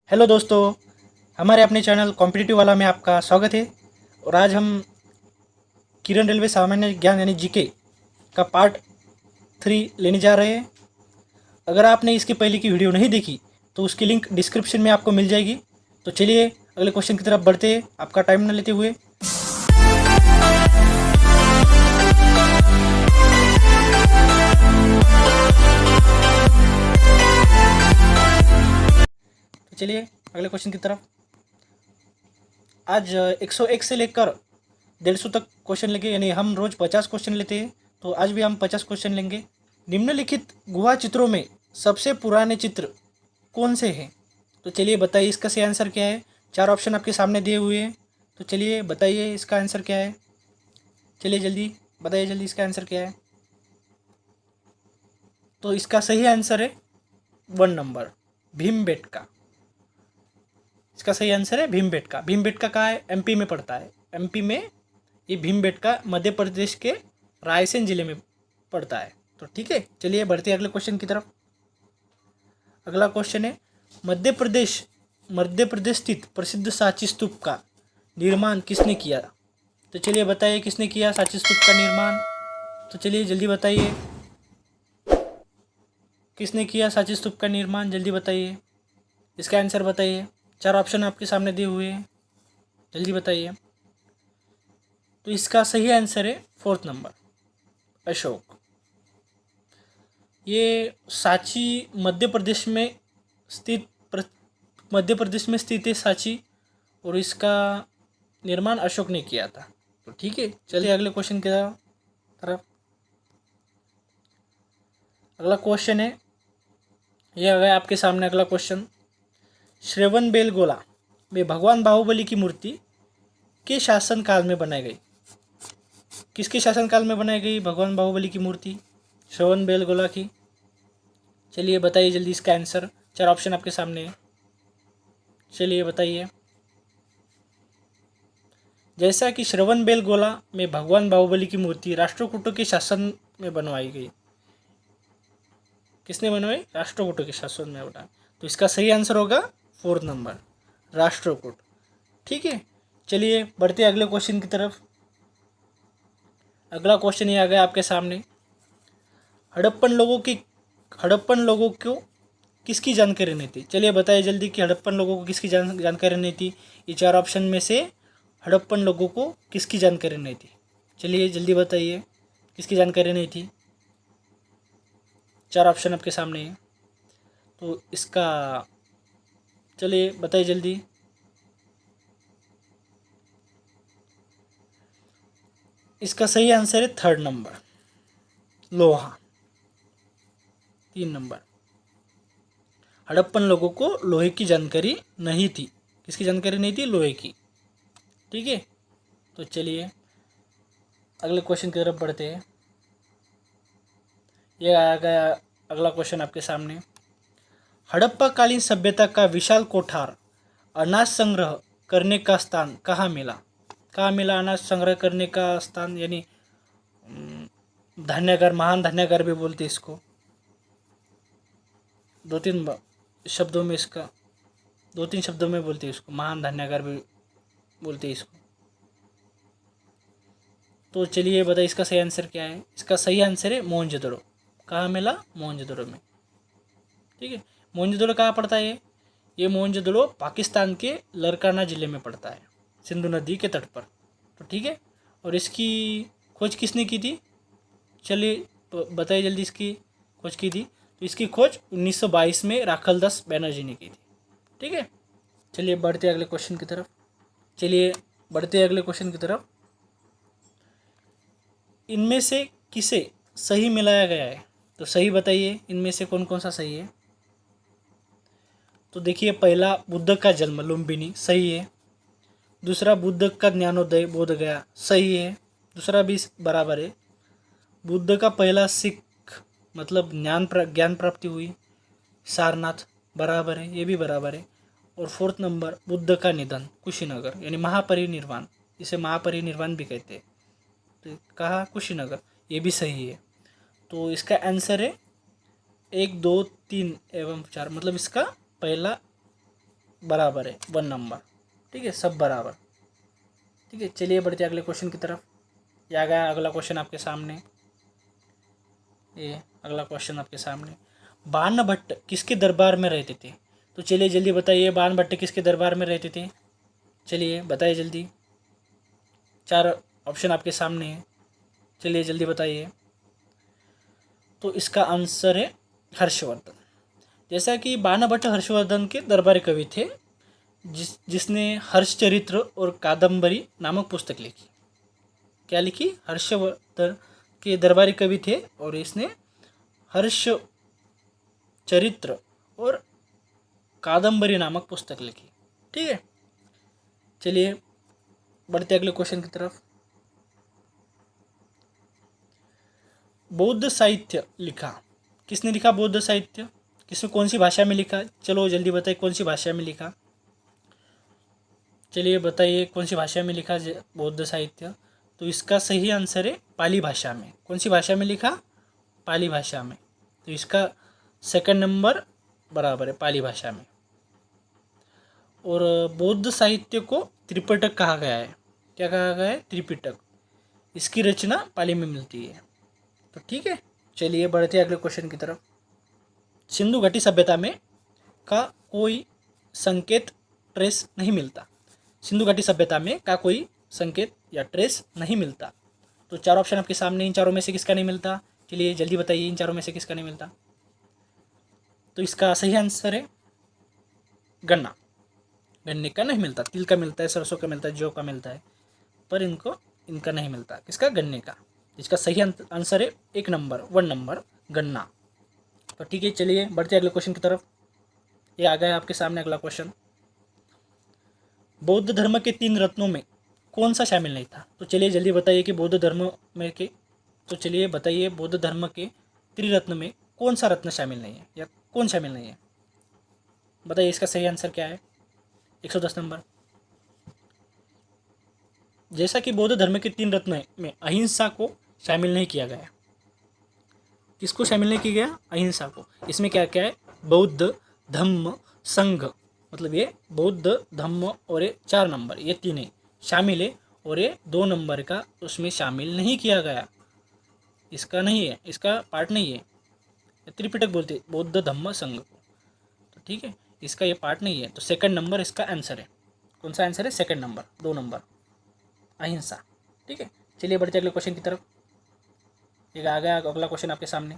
Hello दोस्तों, हमारे अपने चैनल कॉम्पिटिटिव वाला में आपका स्वागत है। और आज हम किरण रेलवे सामान्य ज्ञान यानी जीके का पार्ट 3 लेने जा रहे हैं। अगर आपने इसकी पहले की वीडियो नहीं देखी तो उसकी लिंक डिस्क्रिप्शन में आपको मिल जाएगी। तो चलिए अगले क्वेश्चन की तरफ बढ़ते हैं आपका टाइम न लेते हुए। तो चलिए अगले क्वेश्चन की तरफ। आज 101 से लेकर 150 तक क्वेश्चन लेंगे, यानी हम रोज़ 50 क्वेश्चन लेते हैं, तो आज भी हम 50 क्वेश्चन लेंगे। निम्नलिखित गुहा चित्रों में सबसे पुराने चित्र कौन से हैं? तो चलिए बताइए इसका सही आंसर क्या है। 4 ऑप्शन आपके सामने दिए हुए हैं, तो चलिए बताइए इसका आंसर क्या है। चलिए जल्दी बताइए, जल्दी इसका आंसर क्या है। तो इसका सही आंसर है 1 नंबर, भीमबेटका। इसका सही आंसर है भीमबेटका। भीमबेटका कहाँ है? एमपी में पड़ता है। एमपी में ये भीमबेटका मध्य प्रदेश के रायसेन जिले में पड़ता है। तो ठीक है, चलिए बढ़ते हैं अगले क्वेश्चन की तरफ। अगला क्वेश्चन है, मध्य प्रदेश स्थित प्रसिद्ध सांची स्तूप का निर्माण किसने किया? तो चलिए बताइए किसने किया सांची स्तूप का निर्माण। तो चलिए जल्दी बताइए किसने किया सांची स्तूप का निर्माण, जल्दी बताइए इसका आंसर बताइए। 4 ऑप्शन आपके सामने दिए हुए हैं, जल्दी बताइए। तो इसका सही आंसर है 4th नंबर, अशोक। ये सांची मध्य प्रदेश में स्थित है सांची, और इसका निर्माण अशोक ने किया था। तो ठीक है, चलिए अगले क्वेश्चन की तरफ। अगला क्वेश्चन है, यह आ गया आपके सामने अगला क्वेश्चन। श्रवणबेलगोला में भगवान बाहुबली की मूर्ति के शासनकाल में बनाई गई? किसके शासनकाल में बनाई गई भगवान बाहुबली की मूर्ति? श्रवणबेलगोला की। चलिए बताइए जल्दी इसका आंसर। 4 ऑप्शन आपके सामने है, चलिए बताइए। जैसा कि श्रवणबेलगोला में भगवान बाहुबली की मूर्ति राष्ट्रकूटों के शासन में बनवाई गई। किसने बनवाई? राष्ट्रकूटों के शासन में बनाई। तो इसका सही आंसर होगा 4th नंबर, राष्ट्रकूट। ठीक है, चलिए बढ़ते अगले क्वेश्चन की तरफ। अगला क्वेश्चन ये आ गया आपके सामने। हड़प्पन लोगों को किसकी जानकारी नहीं थी? चलिए बताइए जल्दी कि हड़प्पन लोगों को किसकी जानकारी नहीं थी। ये 4 ऑप्शन में से हड़प्पन लोगों को किसकी जानकारी नहीं थी? चलिए जल्दी बताइए किसकी जानकारी नहीं थी। 4 ऑप्शन आपके सामने है, तो इसका चलिए बताइए जल्दी। इसका सही आंसर है 3rd नंबर, लोहा। 3 नंबर, हड़प्पन लोगों को लोहे की जानकारी नहीं थी। किसकी जानकारी नहीं थी? लोहे की। ठीक है, तो चलिए अगले क्वेश्चन की तरफ बढ़ते हैं। यह आ गया अगला क्वेश्चन आपके सामने। हड़प्पा कालीन सभ्यता का विशाल कोठार अनाज संग्रह करने का स्थान कहाँ मिला? कहाँ मिला अनाज संग्रह करने का स्थान? यानी धान्यागार, महान धान्यागार भी बोलते हैं इसको। 2-3 शब्दों में इसका 2-3 शब्दों में बोलते हैं इसको, महान धान्यागार भी बोलते हैं इसको। तो चलिए बताइए इसका सही आंसर क्या है। इसका सही आंसर है मोहनजोदड़ो। कहाँ मिला? मोहनजोदड़ो में। ठीक है, मोहनजोदड़ो कहाँ पड़ता है? ये मोहनजोदड़ो पाकिस्तान के लरकाना ज़िले में पड़ता है, सिंधु नदी के तट पर। तो ठीक है, और इसकी खोज किसने की थी? चलिए बताइए जल्दी इसकी खोज की थी। तो इसकी खोज 1922 में राखलदास बैनर्जी ने की थी। ठीक है, चलिए बढ़ते अगले क्वेश्चन की तरफ। इनमें से किसे सही मिलाया गया है? तो सही बताइए, इनमें से कौन कौन सा सही है। तो देखिए, पहला बुद्ध का जन्म लुम्बिनी, सही है। दूसरा बुद्ध का ज्ञानोदय बोध गया, सही है। दूसरा भी बराबर है। बुद्ध का पहला सिख मतलब ज्ञान प्राप्ति हुई, सारनाथ, बराबर है, ये भी बराबर है। और 4th नंबर बुद्ध का निधन, कुशीनगर, यानी महापरिनिर्वाण, इसे महापरिनिर्वाण भी कहते हैं। तो कहा कुशीनगर, ये भी सही है। तो इसका आंसर है 1, 2, 3 एवं 4, मतलब इसका पहला बराबर है 1 नंबर। ठीक है, सब बराबर। ठीक है, चलिए बढ़ते अगले क्वेश्चन की तरफ। ये आ गया अगला क्वेश्चन आपके सामने। ये अगला क्वेश्चन आपके सामने, बाणभट्ट किसके दरबार में रहते थे? तो चलिए जल्दी बताइए, बाणभट्ट किसके दरबार में रहते थे? चलिए बताइए जल्दी, 4 ऑप्शन आपके सामने है, चलिए जल्दी बताइए। तो इसका आंसर है हर्षवर्धन। जैसा कि बाणभट्ट हर्षवर्धन के दरबारी कवि थे, जिसने हर्षचरित्र और कादम्बरी नामक पुस्तक लिखी। क्या लिखी? हर्षवर्धन के दरबारी कवि थे और इसने हर्ष चरित्र और कादम्बरी नामक पुस्तक लिखी। ठीक है, चलिए बढ़ते अगले क्वेश्चन की तरफ। बौद्ध साहित्य लिखा, किसने लिखा बौद्ध साहित्य? किसने, कौन सी भाषा में लिखा? चलो जल्दी बताइए कौन सी भाषा में लिखा। चलिए बताइए कौन सी भाषा में लिखा बौद्ध साहित्य? तो इसका सही आंसर है पाली भाषा में। कौन सी भाषा में लिखा? पाली भाषा में। तो इसका सेकंड नंबर बराबर है, पाली भाषा में। और बौद्ध साहित्य को त्रिपिटक कहा गया है। क्या कहा गया है? त्रिपिटक। इसकी रचना पाली में मिलती है। तो ठीक है, चलिए बढ़ते हैं अगले क्वेश्चन की तरफ। सिंधु घाटी सभ्यता में का कोई संकेत ट्रेस नहीं मिलता। सिंधु घाटी सभ्यता में का कोई संकेत या ट्रेस नहीं मिलता। तो 4 ऑप्शन आपके सामने, इन चारों में से किसका नहीं मिलता? चलिए जल्दी बताइए, इन चारों में से किसका नहीं मिलता? तो इसका सही आंसर है गन्ना। गन्ने का नहीं मिलता, तिल का मिलता है, सरसों का मिलता है, जौ का मिलता है, पर इनका नहीं मिलता। किसका? गन्ने का। इसका सही आंसर है 1 नंबर 1 नंबर गन्ना। तो ठीक है, चलिए बढ़ते अगले क्वेश्चन की तरफ। ये आ गया आपके सामने अगला क्वेश्चन। बौद्ध धर्म के 3 रत्नों में कौन सा शामिल नहीं था? तो चलिए जल्दी बताइए कि बौद्ध धर्म में के, तो चलिए बताइए बौद्ध धर्म के त्रिरत्न में कौन सा रत्न शामिल नहीं है, या कौन शामिल नहीं है? बताइए इसका सही आंसर क्या है? 110 नंबर। जैसा कि बौद्ध धर्म के 3 रत्न में अहिंसा को शामिल नहीं किया गया। किसको शामिल नहीं किया गया? अहिंसा को। इसमें क्या क्या है? बौद्ध, धम्म, संघ, मतलब ये बौद्ध, धम्म और ये 4 नंबर, ये तीनों शामिल है, और ये 2 नंबर का उसमें शामिल नहीं किया गया। इसका नहीं है, इसका पार्ट नहीं है। त्रिपिटक बोलते बौद्ध, धम्म, संघ को। तो ठीक है, इसका ये पार्ट नहीं है। तो सेकंड नंबर इसका आंसर है। कौन सा आंसर है? सेकंड नंबर, 2 नंबर, अहिंसा। ठीक है, चलिए बढ़ते अगले क्वेश्चन की तरफ। एक आ गया अगला क्वेश्चन आपके सामने।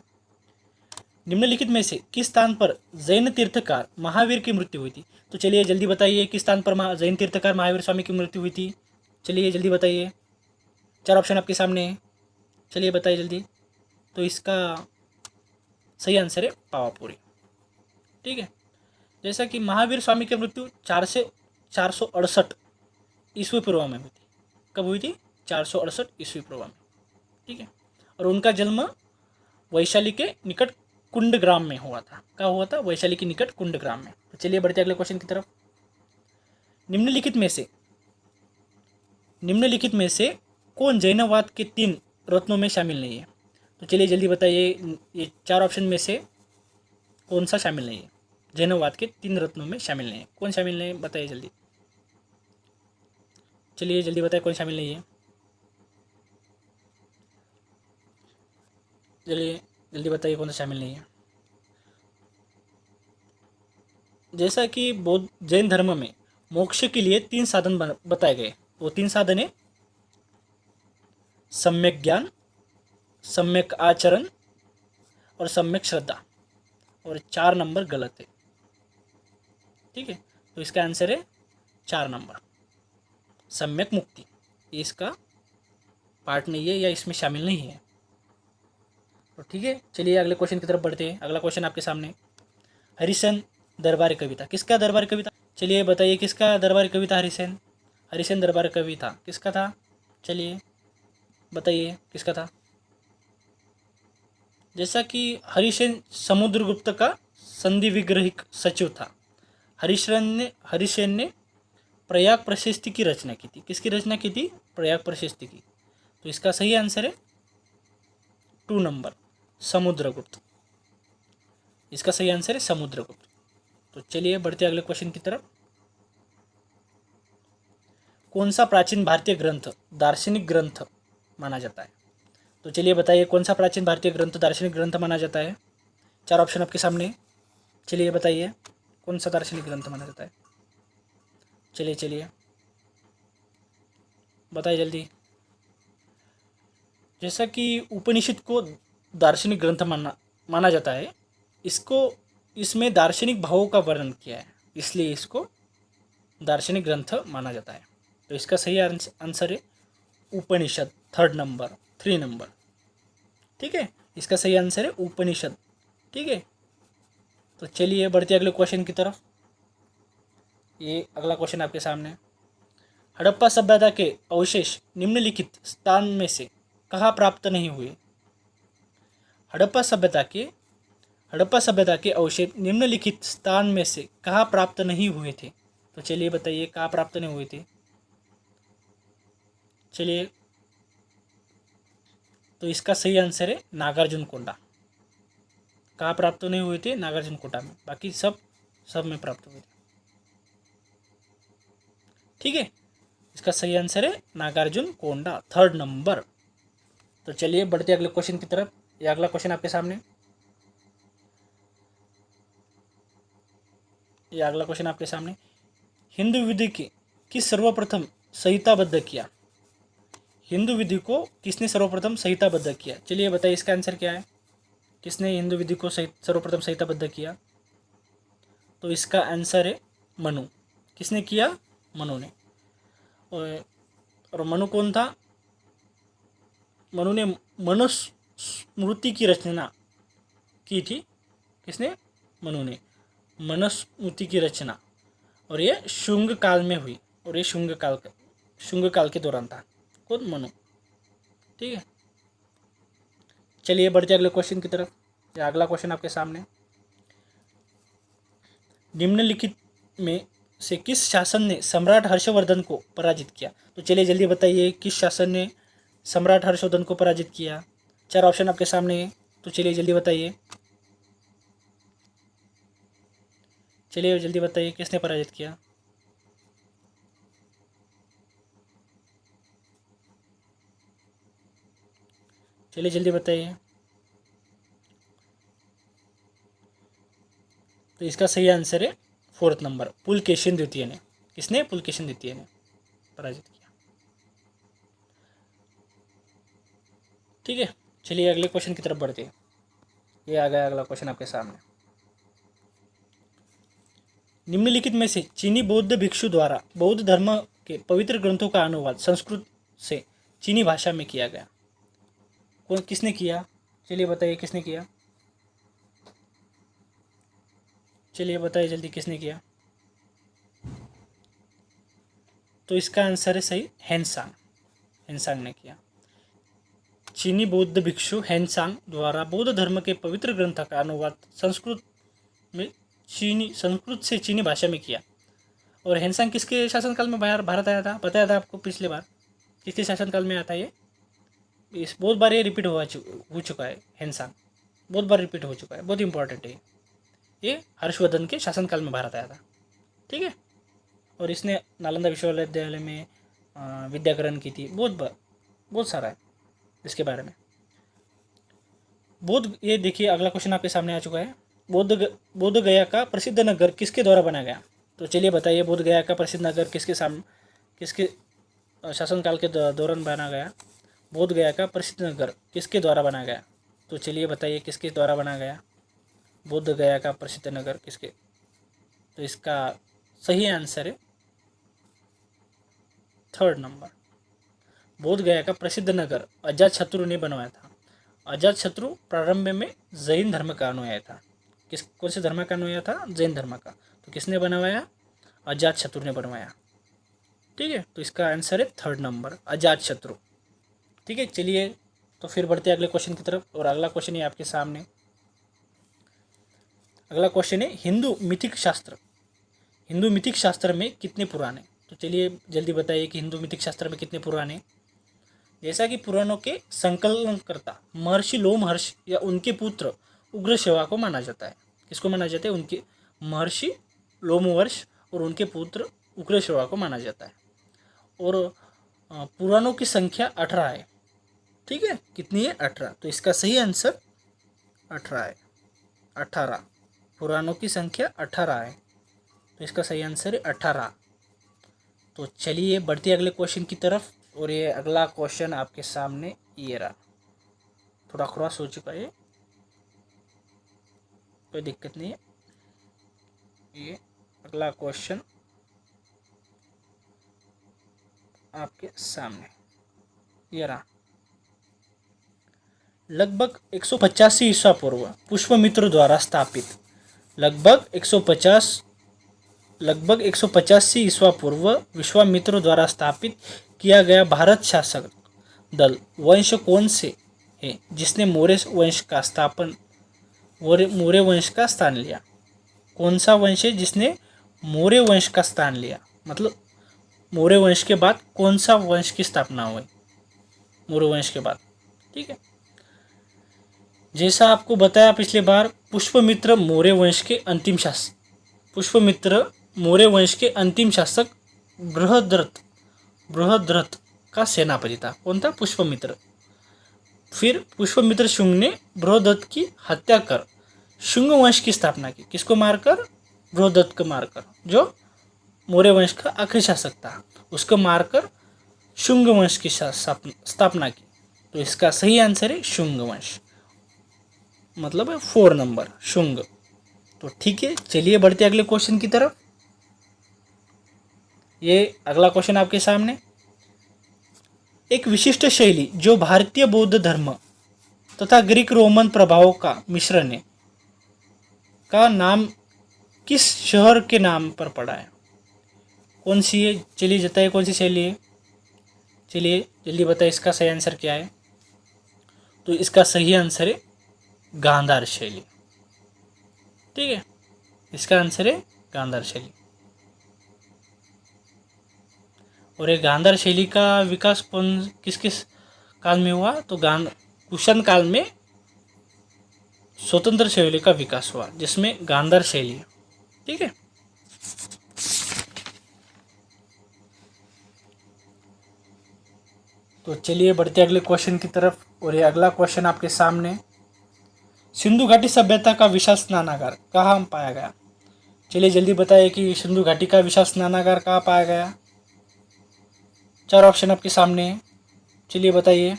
निम्नलिखित में से किस स्थान पर जैन तीर्थकार महावीर की मृत्यु हुई थी? तो चलिए जल्दी बताइए किस स्थान पर जैन तीर्थकार महावीर स्वामी की मृत्यु हुई थी? चलिए जल्दी बताइए, 4 ऑप्शन आपके सामने हैं, चलिए बताइए जल्दी। तो इसका सही आंसर है पावापुरी। ठीक है, जैसा कि महावीर स्वामी की मृत्यु 468 ईस्वी पूर्व में हुई थी। कब हुई थी? 468 ईस्वी पूर्व में। ठीक है, और उनका जन्म वैशाली के निकट कुंडग्राम में हुआ था। क्या हुआ था? वैशाली के निकट कुंडग्राम में। तो चलिए बढ़ते अगले क्वेश्चन की तरफ। निम्नलिखित में से कौन जैनवाद के 3 रत्नों में शामिल नहीं है? तो चलिए जल्दी बताइए, ये 4 ऑप्शन में से कौन सा शामिल नहीं है? जैनवाद के 3 रत्नों में शामिल नहीं है, कौन शामिल नहीं है? बताइए जल्दी, चलिए जल्दी बताइए कौन शामिल नहीं है? चलिए जल्दी बताइए कौन सा शामिल नहीं है? जैसा कि बौद्ध जैन धर्म में मोक्ष के लिए 3 साधन बताए गए। वो 3 साधन है सम्यक ज्ञान, सम्यक आचरण और सम्यक श्रद्धा, और 4 नंबर गलत है। ठीक है, तो इसका आंसर है 4 नंबर सम्यक मुक्ति। ये इसका पार्ट नहीं है या इसमें शामिल नहीं है। तो ठीक है, चलिए अगले क्वेश्चन की तरफ बढ़ते हैं। अगला क्वेश्चन आपके सामने, हरिसेन दरबारी कविता किसका दरबारी कविता? चलिए बताइए किसका दरबारी कविता? हरिसेन दरबारी कविता किसका था? चलिए बताइए किसका था? जैसा कि हरिसेन समुद्रगुप्त का संधि विग्रहिक सचिव था। हरिसेन ने प्रयाग प्रशस्ति की रचना की थी। किसकी रचना की थी? प्रयाग प्रशस्ति की। तो इसका सही आंसर है 2 नंबर समुद्रगुप्त। इसका सही आंसर है समुद्रगुप्त। तो चलिए बढ़ते अगले क्वेश्चन की तरफ। कौन सा प्राचीन भारतीय ग्रंथ दार्शनिक ग्रंथ माना जाता है? तो चलिए बताइए कौन सा प्राचीन भारतीय ग्रंथ दार्शनिक ग्रंथ माना जाता है? 4 ऑप्शन आपके सामने। चलिए बताइए कौन सा दार्शनिक ग्रंथ माना जाता है? चलिए चलिए बताइए जल्दी। जैसा कि उपनिषद को दार्शनिक ग्रंथ माना जाता है, इसमें दार्शनिक भावों का वर्णन किया है, इसलिए इसको दार्शनिक ग्रंथ माना जाता है। तो इसका सही आंसर है उपनिषद, 3 नंबर। ठीक है, इसका सही आंसर है उपनिषद। ठीक है, तो चलिए बढ़ते अगले क्वेश्चन की तरफ। ये अगला क्वेश्चन आपके सामने। हड़प्पा सभ्यता के अवशेष निम्नलिखित स्थान में से कहाँ प्राप्त नहीं हुए? हड़प्पा सभ्यता के अवशेष निम्नलिखित स्थान में से कहाँ प्राप्त नहीं हुए थे? तो चलिए बताइए कहाँ प्राप्त नहीं हुए थे? चलिए, तो इसका सही आंसर है नागार्जुन कोंडा। कहाँ प्राप्त नहीं हुए थे? नागार्जुन कोंडा में, बाकी सब में प्राप्त हुए थे। ठीक है, इसका सही आंसर है नागार्जुन कोंडा, 3rd नंबर। तो चलिए बढ़ते अगले क्वेश्चन की तरफ। ये अगला क्वेश्चन आपके सामने। हिंदू विधि की किस सर्वप्रथम संहिताबद्ध किया? हिंदू विधि को किसने सर्वप्रथम संहिताबद्ध किया? चलिए बताइए इसका आंसर क्या है? किसने हिंदू विधि को सर्वप्रथम संहिताबद्ध किया? तो इसका आंसर है मनु। किसने किया? मनु ने। और मनु कौन था? मनु ने मनुस्मृति की रचना की थी। किसने? मनु ने मनुस्मृति की रचना, और ये शुंग काल में हुई, और ये शुंग काल के दौरान था। कौन? मनु। ठीक है, चलिए बढ़ते अगले क्वेश्चन की तरफ। ये अगला क्वेश्चन आपके सामने। निम्नलिखित में से किस शासन ने सम्राट हर्षवर्धन को पराजित किया? तो चलिए जल्दी बताइए किस शासन ने सम्राट हर्षवर्धन को पराजित किया? 4 ऑप्शन आपके सामने है, तो चलिए जल्दी बताइए। चलिए जल्दी बताइए किसने पराजित किया? चलिए जल्दी बताइए। तो इसका सही आंसर है 4th नंबर, पुलकेशिन द्वितीय ने। किसने? पुलकेशिन द्वितीय ने पराजित किया। ठीक है, चलिए अगले क्वेश्चन की तरफ बढ़ते हैं। ये आ गया अगला क्वेश्चन आपके सामने। निम्नलिखित में से चीनी बौद्ध भिक्षु द्वारा बौद्ध धर्म के पवित्र ग्रंथों का अनुवाद संस्कृत से चीनी भाषा में किया गया? किसने किया? चलिए बताइए किसने किया? चलिए बताइए जल्दी किसने किया? तो इसका आंसर है सही हेनसांग ने किया। चीनी बौद्ध भिक्षु हेनसांग द्वारा बौद्ध धर्म के पवित्र ग्रंथ का अनुवाद संस्कृत से चीनी भाषा में किया। और हेनसांग किसके शासनकाल में भारत आया था? बताया था आपको पिछले बार। किसके शासनकाल में आता है ये? इस बहुत बार ये रिपीट हो चुका है। हेनसांग बहुत बार रिपीट हो चुका है, बहुत इंपॉर्टेंट है। ये हर्षवर्धन के शासनकाल में भारत आया था। ठीक है, और इसने नालंदा विश्वविद्यालय में विद्या ग्रहण की थी। बहुत सारा है इसके बारे में। ये देखिए अगला क्वेश्चन आपके सामने आ चुका है। बोध गया का प्रसिद्ध नगर किसके द्वारा बनाया गया? तो चलिए बताइए बोध गया का प्रसिद्ध नगर किसके शासनकाल के दौरान बनाया गया? बोध गया का प्रसिद्ध नगर किसके द्वारा बनाया गया? तो चलिए बताइए किसके द्वारा बनाया गया बोध गया का प्रसिद्ध नगर किसके? तो इसका सही आंसर है 3rd नंबर। बोध गया का प्रसिद्ध नगर अजातशत्रु ने बनवाया था। अजातशत्रु प्रारंभ में जैन धर्म का अनुयायी था। कौन से धर्म का अनुयायी था? जैन धर्म का। तो किसने बनवाया? अजातशत्रु ने बनवाया। ठीक है, तो इसका आंसर है 3rd नंबर, अजातशत्रु। ठीक है, चलिए तो फिर बढ़ते हैं अगले क्वेश्चन की तरफ। और अगला क्वेश्चन है आपके सामने। अगला क्वेश्चन है हिंदू मिथिक शास्त्र में कितने पुराण हैं? तो चलिए जल्दी बताइए कि हिंदू मिथिक शास्त्र में कितने पुराण हैं? जैसा कि पुराणों के संकलनकर्ता महर्षि लोमहर्ष या उनके पुत्र उग्रसेवा को माना जाता है। किसको माना जाता है? उनके महर्षि लोमहर्ष और उनके पुत्र उग्रसेवा को माना जाता है। और पुराणों की संख्या 18 है। ठीक है, कितनी है? 18। तो इसका सही आंसर 18 है। 18, पुराणों की संख्या 18 है, तो इसका सही आंसर है 18। तो चलिए बढ़ते अगले क्वेश्चन की तरफ। और ये अगला क्वेश्चन आपके सामने ये रहा। थोड़ा क्रॉस हो चुका है, कोई दिक्कत नहीं है। ये अगला क्वेश्चन आपके सामने ये रहा। लगभग 185 ईसा पूर्व पुष्पमित्र द्वारा स्थापित लगभग 185 ईसा पूर्व विश्वामित्र द्वारा स्थापित किया गया भारत शासक दल वंश कौन से है जिसने मौर्य वंश का स्थान लिया? कौन सा वंश है जिसने मौर्य वंश का स्थान लिया? मतलब मौर्य वंश के बाद कौन सा वंश की स्थापना हुई मौर्य वंश के बाद? ठीक है, जैसा आपको बताया पिछले बार, पुष्पमित्र मौर्य वंश के अंतिम शासक बृहद्रथ का सेनापति था। कौन था? पुष्पमित्र। फिर पुष्पमित्र शुंग ने बृहद्रथ की हत्या कर शुंग वंश की स्थापना की। किसको मारकर? बृहद्रथ को मारकर, जो मौर्य वंश का आखिरी शासक था, उसको मारकर शुंग वंश की स्थापना की। तो इसका सही आंसर है शुंग वंश, मतलब 4 नंबर शुंग। तो ठीक है, चलिए बढ़ते अगले क्वेश्चन की तरफ। ये अगला क्वेश्चन आपके सामने। एक विशिष्ट शैली जो भारतीय बौद्ध धर्म तथा ग्रीक रोमन प्रभावों का मिश्रण है का नाम किस शहर के नाम पर पड़ा है? कौन सी है? चलिए बताइए कौन सी शैली है। चलिए जल्दी बताइए इसका सही आंसर क्या है। तो इसका सही आंसर है गांधार शैली। ठीक है, इसका आंसर है गांधार शैली। और ये गांधार शैली का विकास किस किस काल में हुआ? तो कुषाण काल में स्वतंत्र शैली का विकास हुआ, जिसमें गांधार शैली है। ठीक है, तो चलिए बढ़ते अगले क्वेश्चन की तरफ। और ये अगला क्वेश्चन आपके सामने। सिंधु घाटी सभ्यता का विशाल स्नानागार कहाँ पाया गया? चलिए जल्दी बताइए कि सिंधु घाटी का विशाल स्नानागार कहाँ पाया गया? 4 ऑप्शन आपके सामने है, चलिए बताइए।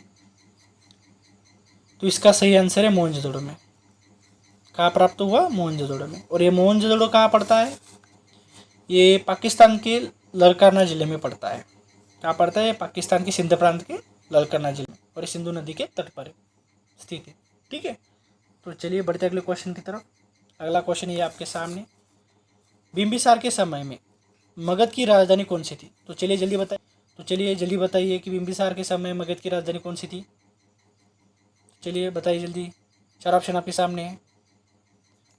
तो इसका सही आंसर है मोहनजोदड़ो में। कहाँ प्राप्त हुआ? मोहनजोदड़ो में। और ये मोहनजोदड़ो कहाँ पड़ता है? ये पाकिस्तान के ललकाना जिले में पड़ता है। कहाँ पड़ता है? पाकिस्तान के सिंध प्रांत के ललकाना जिले में, और ये सिंधु नदी के तट पर स्थित है। ठीक है, तो चलिए बढ़ते अगले क्वेश्चन की तरफ। अगला क्वेश्चन ये आपके सामने। बिंबिसार के समय में मगध की राजधानी कौन सी थी? तो चलिए जल्दी बताइए कि बिंबिसार के समय मगध की राजधानी कौन सी थी? चलिए बताइए जल्दी, 4 ऑप्शन आपके सामने है।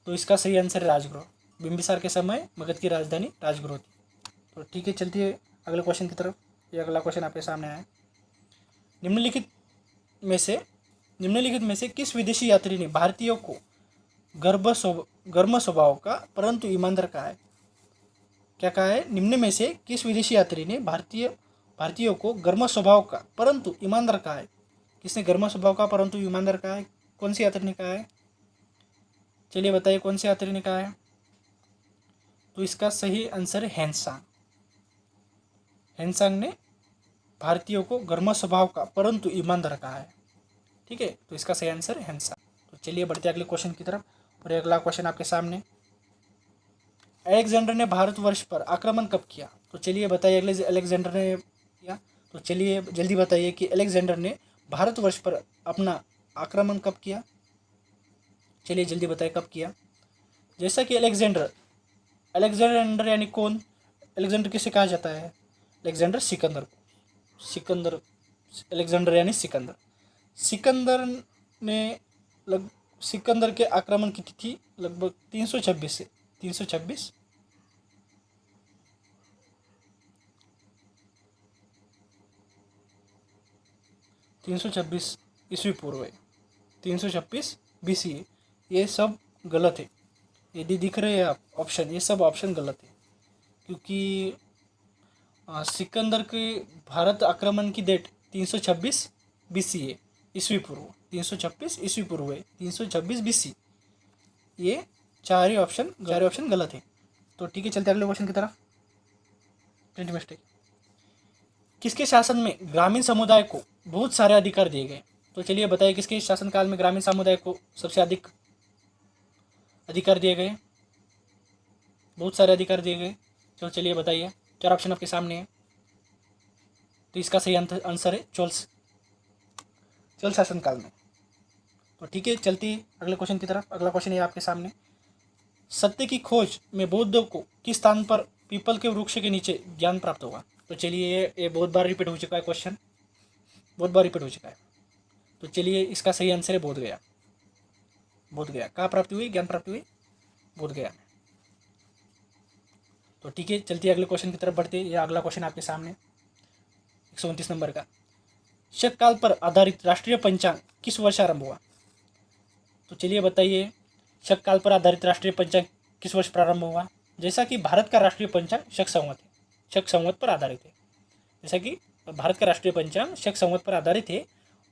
तो इसका सही आंसर है राजगृह। बिंबिसार के समय मगध की राजधानी राजगृह थी। तो ठीक है, चलती है अगले क्वेश्चन की तरफ। ये अगला क्वेश्चन आपके सामने है। निम्नलिखित में से किस विदेशी यात्री ने भारतीयों को गर्म स्वभाव का परंतु ईमानदार कहा है? क्या कहा है? निम्न में से किस विदेशी यात्री ने भारतीयों को गर्म स्वभाव का परंतु ईमानदार कहा है? किसने गर्म स्वभाव का परंतु ईमानदार कहा है? कौन सी यात्री ने कहा है? चलिए बताइए कौन सी यात्री ने कहा है। तो इसका सही आंसर है हेनसांग ने भारतीयों को गर्म स्वभाव का परंतु ईमानदार कहा है। ठीक है, तो इसका सही आंसर है हेनसांग। तो चलिए बढ़ते अगले क्वेश्चन की तरफ। और अगला क्वेश्चन आपके सामने। अलेक्जेंडर ने भारतवर्ष पर आक्रमण कब किया? तो चलिए बताइए अलेक्जेंडर ने किया। तो चलिए जल्दी बताइए कि अलेक्जेंडर ने भारतवर्ष पर अपना आक्रमण कब किया? चलिए जल्दी बताइए कब किया। जैसा कि अलेक्जेंडर यानी कौन? अलेक्जेंडर किसे कहा जाता है? अलेक्जेंडर अलेक्जेंडर यानी सिकंदर ने सिकंदर के आक्रमण की तिथि लगभग 326 से 326 ईस्वी पूर्व है। 326 BC है। ये सब गलत है। यदि दिख रहे हैं आप ऑप्शन, ये सब ऑप्शन गलत है, क्योंकि सिकंदर के भारत आक्रमण की डेट 326 BCE ईस्वी पूर्व, 326 ईस्वी पूर्व है, 326 BC। ये चार ऑप्शन गलत है। तो ठीक है, चलते अगले क्वेश्चन की तरफ। Print mistake. किसके शासन में ग्रामीण समुदाय को बहुत सारे अधिकार दिए गए? तो चलिए बताइए, किसके शासनकाल में ग्रामीण समुदाय को सबसे अधिक अधिकार दिए गए, बहुत सारे अधिकार दिए गए? तो चलिए बताइए, चार ऑप्शन आपके सामने है। तो इसका सही आंसर है चोल शासनकाल में। तो ठीक है, चलती है अगले क्वेश्चन की तरफ। अगला क्वेश्चन है आपके सामने। सत्य की खोज में बौद्धों को किस स्थान पर पीपल के वृक्ष के नीचे ज्ञान प्राप्त होगा? तो चलिए, ये बहुत बार रिपीट हो चुका है क्वेश्चन, बहुत बार रिपीट हो चुका है। तो चलिए, इसका सही आंसर है बोध गया। बोध गया कहाँ प्राप्ति हुई? ज्ञान प्राप्ति हुई बोध गया। तो ठीक है, चलती है अगले क्वेश्चन की तरफ बढ़ते हैं। यह अगला क्वेश्चन आपके सामने 129 नंबर का। शक काल पर आधारित राष्ट्रीय पंचांग किस वर्ष आरंभ हुआ? तो चलिए बताइए, शक काल पर आधारित राष्ट्रीय पंचांग किस वर्ष प्रारंभ हुआ? जैसा कि भारत का राष्ट्रीय पंचांग शक संवत पर आधारित है। जैसा कि भारत का राष्ट्रीय पंचांग शक संवत पर आधारित है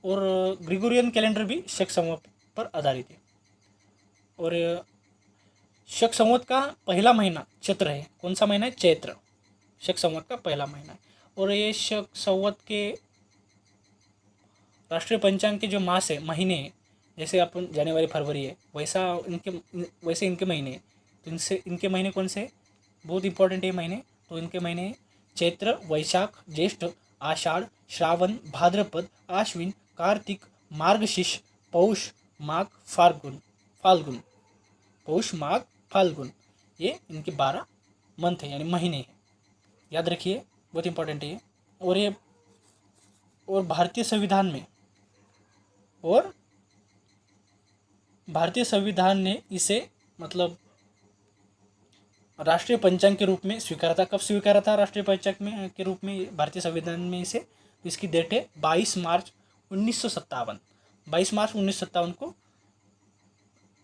और ग्रिगोरियन कैलेंडर भी शक संवत पर आधारित है। और शक संवत का पहला महीना चैत्र है। कौन सा महीना है? चैत्र। शक संवत का पहला महीना है। और ये शक संवत के राष्ट्रीय पंचांग के जो मास है, महीने हैं, जैसे अपन जनवरी फरवरी है, वैसे इनके महीने हैं। तो इनके महीने कौन से? बहुत इंपॉर्टेंट है महीने। तो इनके महीने चैत्र, वैशाख, ज्येष्ठ, आषाढ़, श्रावण, भाद्रपद, आश्विन, कार्तिक, मार्गशीर्ष, पौष, माघ, फाल्गुन। पौष, माघ, फाल्गुन, ये इनके 12 मंथ है, यानी महीने हैं। याद रखिए, बहुत इंपॉर्टेंट है। और भारतीय संविधान ने इसे मतलब राष्ट्रीय पंचांग के रूप में स्वीकारा था। कब स्वीकारा था राष्ट्रीय पंचांग में के रूप में भारतीय संविधान में इसे? तो इसकी डेट है 22 मार्च 1957। 22 मार्च 1957 को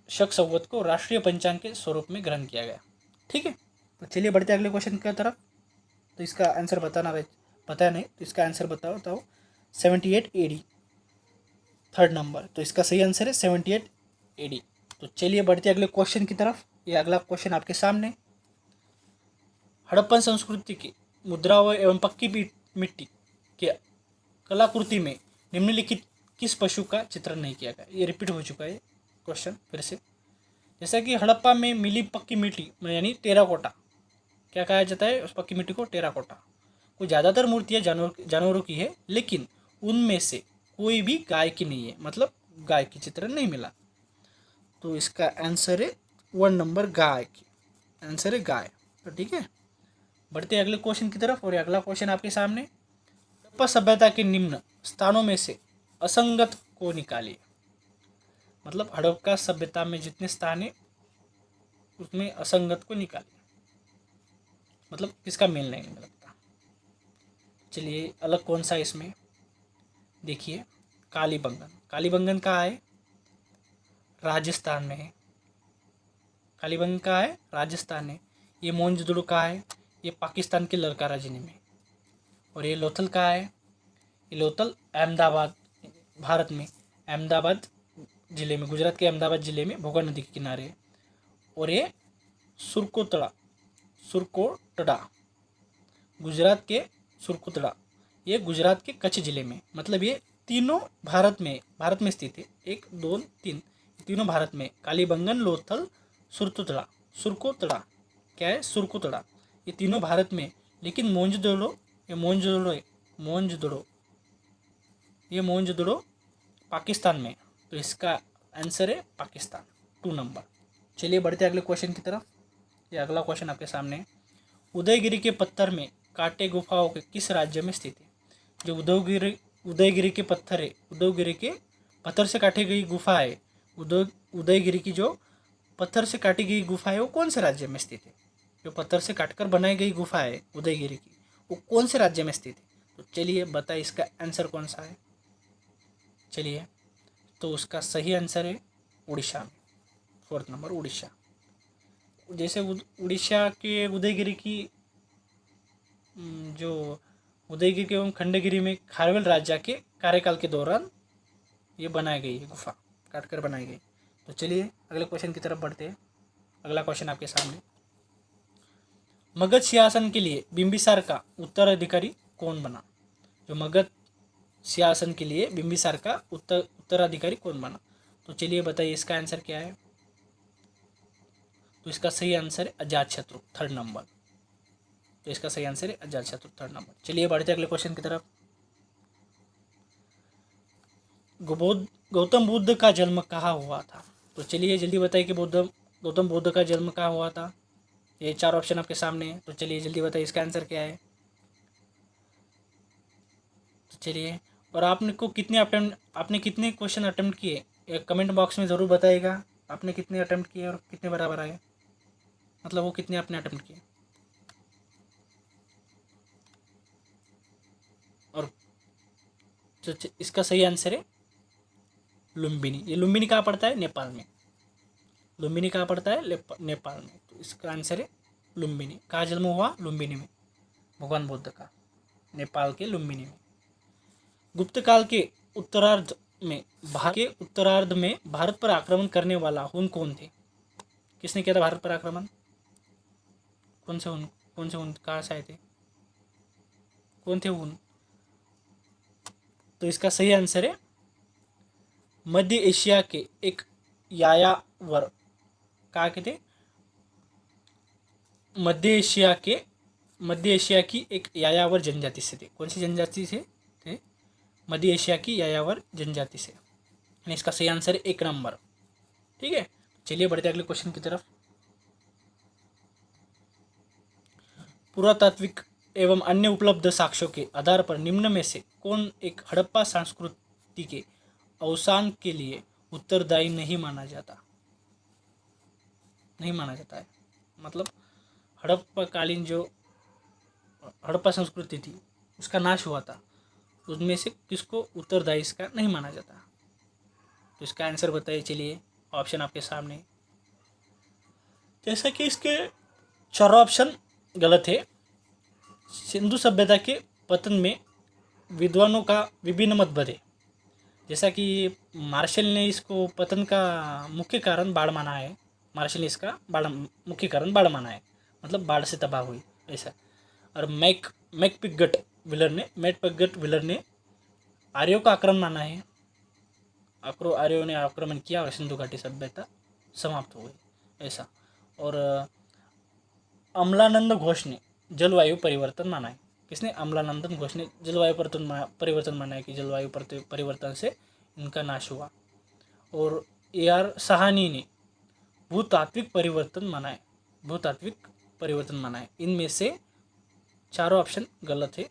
शक संवत को राष्ट्रीय पंचांग के स्वरूप में ग्रहण किया गया। ठीक है, तो चलिए बढ़ते अगले क्वेश्चन की तरफ। तो इसका आंसर पता नहीं, तो इसका आंसर बताओ 78 AD, थर्ड नंबर। तो इसका सही आंसर है 78 AD। तो चलिए बढ़ते अगले क्वेश्चन की तरफ। ये अगला क्वेश्चन आपके सामने। हड़प्पन संस्कृति की मुद्राओं एवं पक्की मिट्टी के कलाकृति में निम्नलिखित किस पशु का चित्रण नहीं किया गया? ये रिपीट हो चुका है क्वेश्चन फिर से। जैसा कि हड़प्पा में मिली पक्की मिट्टी यानी टेराकोटा, क्या कहा जाता है उस पक्की मिट्टी को? टेराकोटा। को ज़्यादातर मूर्तियाँ जानवरों की है, लेकिन उनमें से कोई भी गाय की नहीं है, मतलब गाय की चित्रण नहीं मिला। तो इसका आंसर है 1 नंबर, गाय की आंसर है गाय। तो ठीक है, बढ़ते अगले क्वेश्चन की तरफ। और अगला क्वेश्चन आपके सामने। हड़प्पा सभ्यता के निम्न स्थानों में से असंगत को निकालिए। मतलब हड़प्पा सभ्यता में जितने स्थान है उसमें असंगत को निकालिए, मतलब किसका मेल नहीं लगता। चलिए, अलग कौन सा इसमें देखिए। कालीबंगन कहाँ है? राजस्थान में है। कालीबंगन कहाँ है? राजस्थान में। ये मोहनजोदड़ो कहाँ है? ये पाकिस्तान के लरकारा जिले में। और ये लोथल कहाँ है? ये लोथल अहमदाबाद, भारत में अहमदाबाद जिले में, गुजरात के अहमदाबाद जिले में भोगा नदी के किनारे है। और ये सुरकोटड़ा गुजरात के सुरकोटड़ा, ये गुजरात के कच्छ जिले में। मतलब ये तीनों भारत में स्थित है। 1 2 3 तीनों भारत में। कालीबंगन, लोथल, सुरकोटड़ा क्या है? सुरकोटड़ा, ये तीनों भारत में। लेकिन मोहनजोदड़ो पाकिस्तान में। तो इसका आंसर है पाकिस्तान, 2 नंबर। चलिए बढ़ते अगले क्वेश्चन की तरफ। ये अगला क्वेश्चन आपके सामने। उदयगिरी के पत्थर में काटे गुफाओं के किस राज्य में स्थित है? जो उदयगिरी के पत्थर है, उदयगिरी के पत्थर से काटी गई गुफा है, उदयगिरी की जो पत्थर से काटी गई गुफा है वो कौन से राज्य में स्थित है? जो पत्थर से काटकर बनाई गई गुफा है उदयगिरी की, वो कौन से राज्य में स्थित है? तो चलिए बताइए, इसका आंसर कौन सा है? चलिए, तो उसका सही आंसर है उड़ीसा में, 4th नंबर, उड़ीसा। जैसे उड़ीसा के उदयगिरी की जो उदयगिरी एवं खंडगिरी में खारवेल राजा के कार्यकाल के दौरान ये बनाई गई है, गुफा काट कर बनाई गई। तो चलिए अगले क्वेश्चन की तरफ बढ़ते हैं। अगला क्वेश्चन आपके सामने, मगध सिंहासन के लिए बिंबिसार का उत्तराधिकारी कौन बना? जो मगध सिंहासन के लिए बिंबिसार का उत्तराधिकारी कौन बना? तो चलिए बताइए इसका आंसर क्या है। तो इसका सही आंसर है अजातशत्रु, 3rd नंबर। तो इसका सही आंसर है अजातशत्रु, 3rd नंबर। चलिए बढ़ते अगले क्वेश्चन की तरफ। गौतम बुद्ध का जन्म कहाँ हुआ था? तो चलिए जल्दी बताइए कि गौतम बुद्ध का जन्म कहाँ हुआ था। ये 4 ऑप्शन आपके सामने है। तो चलिए जल्दी बताइए इसका आंसर क्या है। तो चलिए, और आपने कितने क्वेश्चन अटेम्प्ट किए कमेंट बॉक्स में ज़रूर बताइएगा। आपने कितने अटेम्प्ट किए और कितने बराबर आए, मतलब वो कितने आपने अटेम्प्ट किए। और तो इसका सही आंसर है लुम्बिनी। ये लुम्बिनी कहाँ पड़ता है? नेपाल में। लुम्बिनी कहाँ पड़ता है? नेपाल में। तो इसका आंसर है लुम्बिनी। कहाँ जन्म हुआ? लुम्बिनी में, भगवान बुद्ध का, नेपाल के लुम्बिनी में। गुप्त काल के उत्तरार्ध में भारत पर आक्रमण करने वाला हुन कौन थे? किसने किया था भारत पर आक्रमण? कौन से हुन कहाँ से आए थे? कौन थे हुन? तो इसका सही आंसर है मध्य एशिया के एक यायावर। कहाँ के थे? मध्य एशिया की एक यायावर जनजाति से थे। कौन सी जनजाति से थे? मध्य एशिया की यायावर जनजाति से। इसका सही आंसर है 1 नंबर। ठीक है, चलिए बढ़ते अगले क्वेश्चन की तरफ। पुरातात्विक एवं अन्य उपलब्ध साक्ष्यों के आधार पर निम्न में से कौन एक हड़प्पा संस्कृति के अवसान के लिए उत्तरदायी नहीं माना जाता है? मतलब हड़प्पाकालीन जो हड़प्पा संस्कृति थी उसका नाश हुआ था, उसमें से किसको उत्तरदायी इसका नहीं माना जाता? तो इसका आंसर बताइए। चलिए ऑप्शन आपके सामने, जैसा कि इसके 4 ऑप्शन गलत है। सिंधु सभ्यता के पतन में विद्वानों का विभिन्न मतभेद है। जैसा कि मार्शल ने इसको पतन का मुख्य कारण बाढ़ माना है। मार्शल ने इसका मुख्य कारण बाढ़ माना है, मतलब बाढ़ से तबाह हुई ऐसा। और मैकपिगट विलर ने आर्यों का आक्रमण माना है। आर्यों ने आक्रमण किया और सिंधु घाटी सभ्यता समाप्त हो गई ऐसा। और अमलानंद घोष ने जलवायु परिवर्तन माना है। किसने? अमलानंद घोष ने जलवायु परिवर्तन माना है कि जलवायु परिवर्तन से इनका नाश हुआ। और AR साहनी ने भूतात्विक परिवर्तन माना है। इनमें से 4 ऑप्शन गलत है।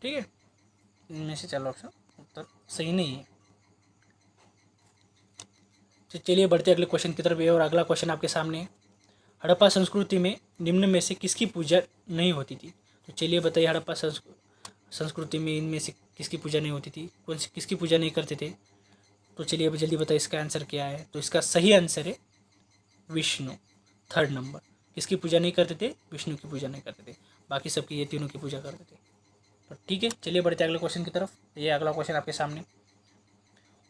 ठीक है, इनमें से 4 ऑप्शन उत्तर सही नहीं है। तो चलिए बढ़ते अगले क्वेश्चन की तरफ। और अगला क्वेश्चन आपके सामने, हड़प्पा संस्कृति में निम्न में से किसकी पूजा नहीं होती थी? तो चलिए बताइए, हड़प्पा संस्कृति में इनमें से किसकी पूजा नहीं होती थी? किसकी पूजा नहीं करते थे? तो चलिए अब जल्दी बताइए इसका आंसर क्या है। तो इसका सही आंसर है विष्णु, 3rd नंबर। किसकी पूजा नहीं करते थे? विष्णु की पूजा नहीं करते थे, बाकी सबकी ये तीनों की पूजा करते थे। तो ठीक है, चलिए बढ़ते अगले क्वेश्चन की तरफ। ये अगला क्वेश्चन आपके सामने,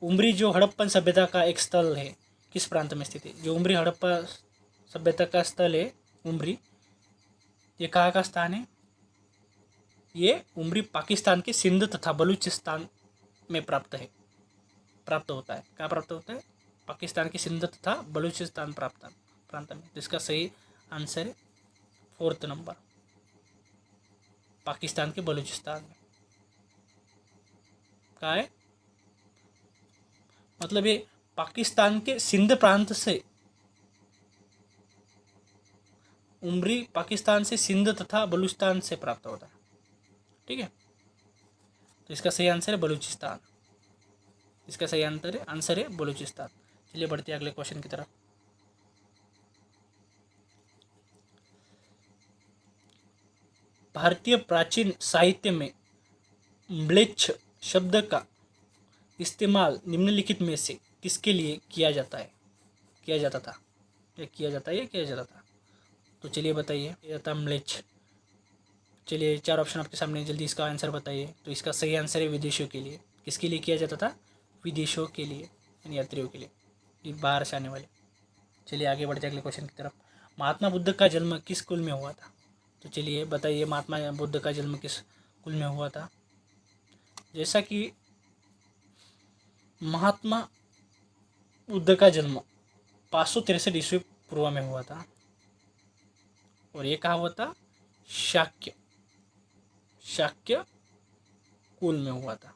उमरी जो हड़प्पन सभ्यता का एक स्थल है किस प्रांत में स्थित है? जो उमरी हड़प्पा सभ्यता का स्थल है उमरी, ये कहाँ का स्थान है? ये उमरी पाकिस्तान के सिंध तथा बलूचिस्तान में प्राप्त होता है। कहाँ प्राप्त होता है? पाकिस्तान के सिंध तथा बलूचिस्तान प्रांत में। जिसका सही आंसर है 4th नंबर, पाकिस्तान के बलूचिस्तान में। कहाँ है? मतलब ये पाकिस्तान के सिंध प्रांत से, उमरी पाकिस्तान से सिंध तथा बलूचिस्तान से प्राप्त होता है। ठीक है, तो इसका सही आंसर है बलूचिस्तान। इसका सही आंसर है बलूचिस्तान। चलिए बढ़ते हैं अगले क्वेश्चन की तरफ। भारतीय प्राचीन साहित्य में म्लेच्छ शब्द का इस्तेमाल निम्नलिखित में से किसके लिए किया जाता था? तो चलिए बताइए, ये था म्लेच्छ। चलिए 4 ऑप्शन आपके सामने, जल्दी इसका आंसर बताइए। तो इसका सही आंसर है विदेशियों के लिए। किसके लिए किया जाता था? विदेशों के लिए, यानी यात्रियों के लिए, ये बाहर से आने वाले। चलिए आगे बढ़ते अगले क्वेश्चन की तरफ। महात्मा बुद्ध का जन्म किस कुल में हुआ था? तो चलिए बताइए महात्मा बुद्ध का जन्म किस कुल में हुआ था? जैसा कि महात्मा बुद्ध का जन्म 563 ईस्वी पूर्व में हुआ था, और ये कहा हुआ था? शाक्य कुल में हुआ था।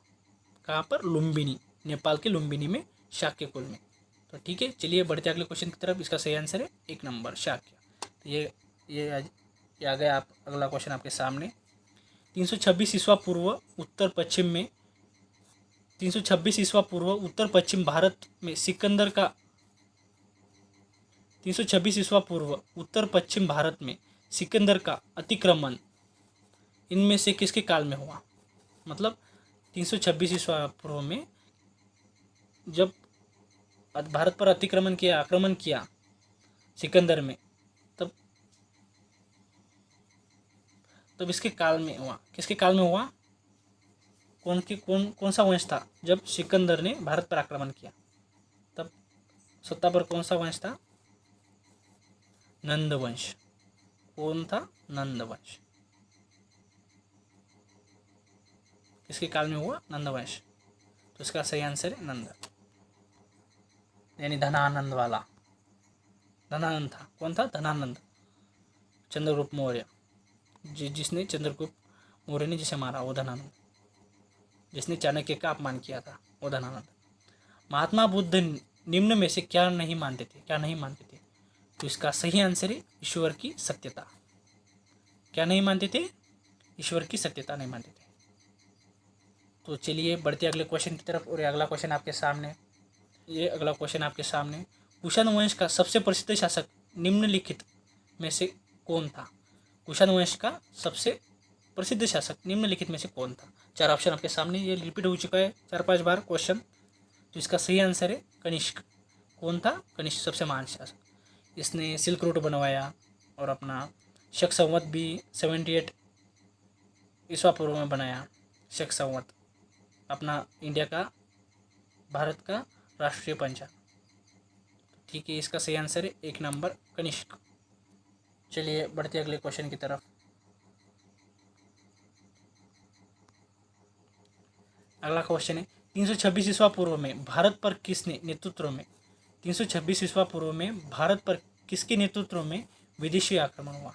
कहाँ पर? लुम्बिनी, नेपाल के लुम्बिनी में, शाक्य कुल में। तो ठीक है, चलिए बढ़ते अगले क्वेश्चन की तरफ। इसका सही आंसर है 1 नंबर, शाक्य। तो ये आ गया आप अगला क्वेश्चन आपके सामने। 326 ईस्वा पूर्व उत्तर पश्चिम में 326 ईस्वा पूर्व उत्तर पश्चिम भारत में सिकंदर का 326 ईस्वा पूर्व उत्तर पश्चिम भारत में सिकंदर का अतिक्रमण इनमें से किसके काल में हुआ? मतलब 326 ईस्वा पूर्व में जब भारत पर अतिक्रमण किया, आक्रमण किया सिकंदर में, तब इसके काल में हुआ। किसके काल में हुआ? कौन सा वंश था जब सिकंदर ने भारत पर आक्रमण किया? तब सत्ता पर कौन सा वंश था? नंद वंश। कौन था? नंद वंश। किसके काल में हुआ? नंद वंश। तो इसका सही आंसर है नंद, यानी धनानंद वाला। धनानंद था। कौन था? धनानंद, चंद्रगुप्त मौर्य, जिसने चंद्रगुप्त मौर्य ने जिसे मारा, वो धनानंद। जिसने चाणक्य का अपमान किया था, वो धनानंद। महात्मा बुद्ध निम्न में से क्या नहीं मानते थे? तो इसका सही आंसर है ईश्वर की सत्यता। क्या नहीं मानते थे? ईश्वर की सत्यता नहीं मानते थे। तो चलिए बढ़ते अगले क्वेश्चन की तरफ। और अगला क्वेश्चन आपके सामने, कुषाण वंश का सबसे प्रसिद्ध शासक निम्नलिखित में से कौन था? कुषाण वंश का सबसे प्रसिद्ध शासक निम्नलिखित में से कौन था? 4 ऑप्शन आपके सामने, ये रिपीट हो चुका है 4-5 बार क्वेश्चन। तो इसका सही आंसर है कनिष्क। कौन था? कनिष्क, सबसे महान शासक। इसने सिल्क रूट बनवाया, और अपना शक संवत भी 78 ईस्वा पूर्व में बनाया। शक संवत अपना इंडिया का, भारत का राष्ट्रीय पंचांग। ठीक है, इसका सही आंसर है 1 नंबर, कनिष्क। चलिए बढ़ते अगले क्वेश्चन की तरफ। अगला क्वेश्चन है 326 ईस्वा पूर्व में भारत पर किसने नेतृत्व में 326 ईस्वा पूर्व में भारत पर किसके नेतृत्व में विदेशी आक्रमण हुआ?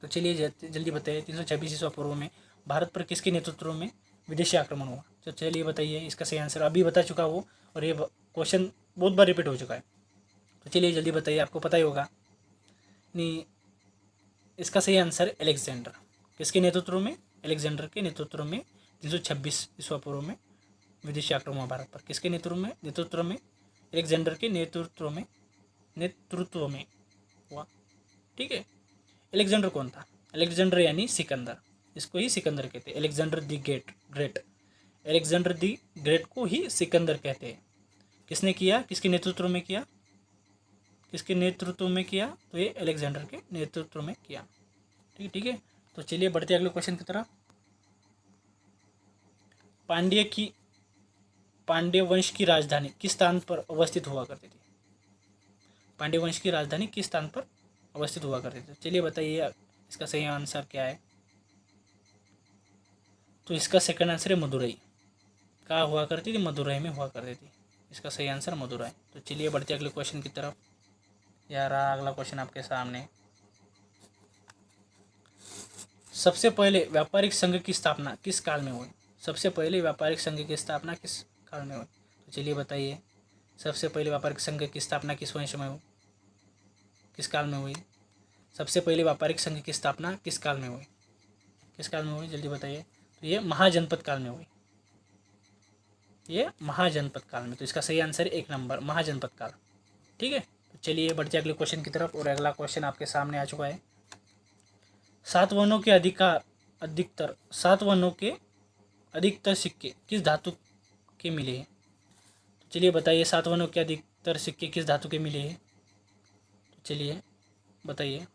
तो चलिए जल्दी बताइए, 326 ईस्वा पूर्व में भारत पर किसके नेतृत्व में विदेशी आक्रमण हुआ? तो चलिए बताइए, इसका सही आंसर अभी बता चुका वो, और ये क्वेश्चन बहुत बार रिपीट हो चुका है। तो चलिए जल्दी बताइए, आपको पता ही होगा। नहीं, इसका सही आंसर है अलेक्जेंडर। किसके नेतृत्व में? अलेक्जेंडर के नेतृत्व में 326 ईस्वा पूर्व में विदेशी आक्रमण हुआ भारत पर। किसके नेतृत्व में? अलेक्जेंडर के नेतृत्व में हुआ। ठीक है। अलेक्जेंडर कौन था? अलेक्जेंडर यानी सिकंदर, इसको ही सिकंदर कहते हैं। Alexander the great, Alexander the great को ही सिकंदर कहते हैं। किसने किया? किसके नेतृत्व में किया? तो ये अलेक्जेंडर के नेतृत्व में किया। ठीक है। तो चलिए बढ़ते अगले क्वेश्चन की तरफ। पांड्य वंश की राजधानी किस स्थान पर अवस्थित हुआ करती थी? पांड्य वंश की राजधानी किस स्थान पर अवस्थित हुआ करती थी? चलिए बताइए, इसका सही आंसर क्या है? तो इसका सेकंड आंसर है मदुरई। कहाँ हुआ करती थी? मदुरई में हुआ करती थी। इसका सही आंसर मदुरई। तो चलिए बढ़ते अगले क्वेश्चन की तरफ। यार अगला क्वेश्चन आपके सामने, सबसे पहले व्यापारिक संघ की स्थापना किस काल में हुई? सबसे पहले व्यापारिक संघ की स्थापना किस काल में हुई? तो चलिए बताइए, सबसे पहले व्यापारिक संघ की स्थापना किस वंश में हुई, किस काल में हुई? सबसे पहले व्यापारिक संघ की स्थापना किस काल में हुई? किस काल में हुई? जल्दी बताइए। तो ये महाजनपद काल में हुई, ये महाजनपद काल में। तो इसका सही आंसर है 1 नंबर, महाजनपद काल। ठीक है। तो चलिए बढ़ते अगले क्वेश्चन की तरफ। और अगला क्वेश्चन आपके सामने आ चुका है। 7 वर्णों के अधिकतर सिक्के किस धातु के मिले हैं? तो चलिए बताइए, 7 वर्णों के अधिकतर सिक्के किस धातु के मिले हैं? तो चलिए बताइए।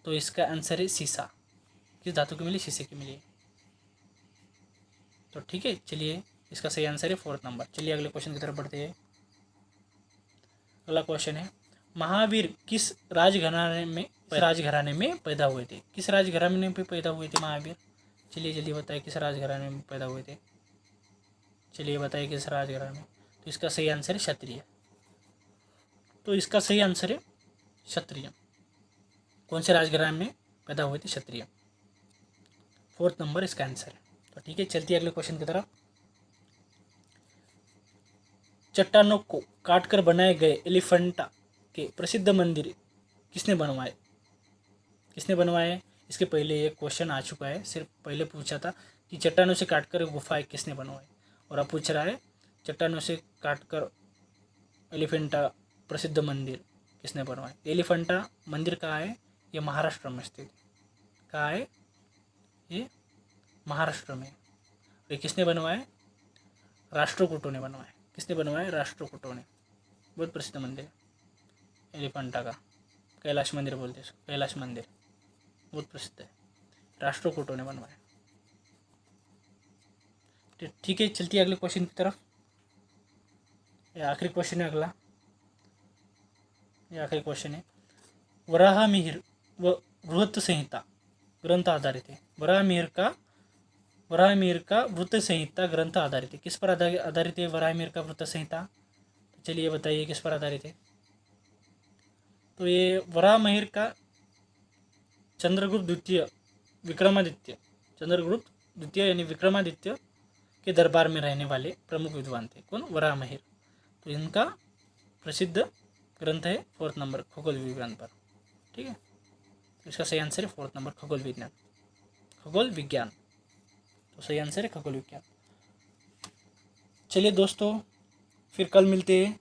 तो इसका आंसर है सीसा। किस धातु की मिली? शीशे की मिली। तो ठीक है, चलिए इसका सही आंसर है 4th नंबर। चलिए अगले क्वेश्चन की तरफ बढ़ते हैं। अगला क्वेश्चन है, महावीर किस राजघराने में पैदा हुए थे? किस राजघराने में पैदा हुए थे महावीर? चलिए जल्दी बताइए किस राजघराने में पैदा हुए थे? चलिए बताइए किस राजघराने में? तो इसका सही आंसर है क्षत्रिय। तो इसका सही आंसर है क्षत्रिय। कौन से राजघराने में पैदा हुए थे? क्षत्रिय। 4th नंबर इसका आंसर है। तो ठीक है, चलती है अगले क्वेश्चन की तरफ। चट्टानों को काटकर बनाए गए एलिफेंटा के प्रसिद्ध मंदिर किसने बनवाए? किसने बनवाए? इसके पहले एक क्वेश्चन आ चुका है, सिर्फ पहले पूछा था कि चट्टानों से काटकर गुफाएं किसने बनवाई, और अब पूछ रहा है चट्टानों से काटकर एलिफेंटा प्रसिद्ध मंदिर किसने बनवाए? एलिफेंटा मंदिर कहाँ है? ये महाराष्ट्र में स्थित। कहाँ है? ये महाराष्ट्र में। ये किसने बनवाए? राष्ट्रकूटों ने बनवाए। किसने बनवाए? राष्ट्रकूटों ने। बहुत प्रसिद्ध मंदिर है एलिफेंटा का, कैलाश मंदिर बोलते हैं, कैलाश मंदिर बहुत प्रसिद्ध है, राष्ट्रकूटों ने बनवाया। ठीक है, चलती है अगले क्वेश्चन की तरफ। ये आखिरी क्वेश्चन है अगला। ये आखिरी क्वेश्चन है, वराहमिहिर व वृत्त संहिता ग्रंथ आधारित है। वराहमिहिर का वृत्त संहिता ग्रंथ आधारित है। किस पर आधारित है वराहमिहिर का वृत्त संहिता? तो चलिए बताइए किस पर आधारित है? तो ये वराहमिहिर का चंद्रगुप्त द्वितीय यानी विक्रमादित्य के दरबार में रहने वाले प्रमुख विद्वान थे। कौन? वराहमिहिर। तो इनका प्रसिद्ध ग्रंथ है 4th नंबर खगोल विज्ञान पर। ठीक है, तो इसका सही आंसर है 4th नंबर खगोल विज्ञान। तो सही आंसर है खगोल विज्ञान। चलिए दोस्तों, फिर कल मिलते हैं